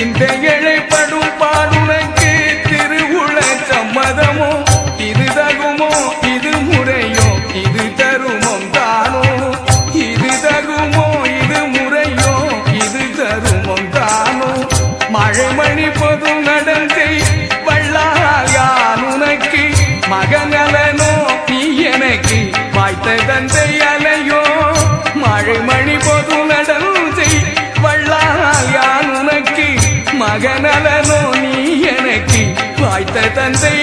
இந்த இழைப்படும் பாடுனக்கு திருவுள சம்மதமோ இது தகுமோ இது முறையோ இது தருமம் தானோ இது தகுமோ இது முறையோ இது தருமம் தானோ மழைமணி பொது நடந்தை வள்ளால் யான் உனக்கு மகனலனோ நீ எனக்கு வாய்த்த தந்தை அலையோ மழைமணி பொது நடந்தை வள்ளால் யான் உனக்கு மகனலனோ நீ எனக்கு வாய்த்த தந்தை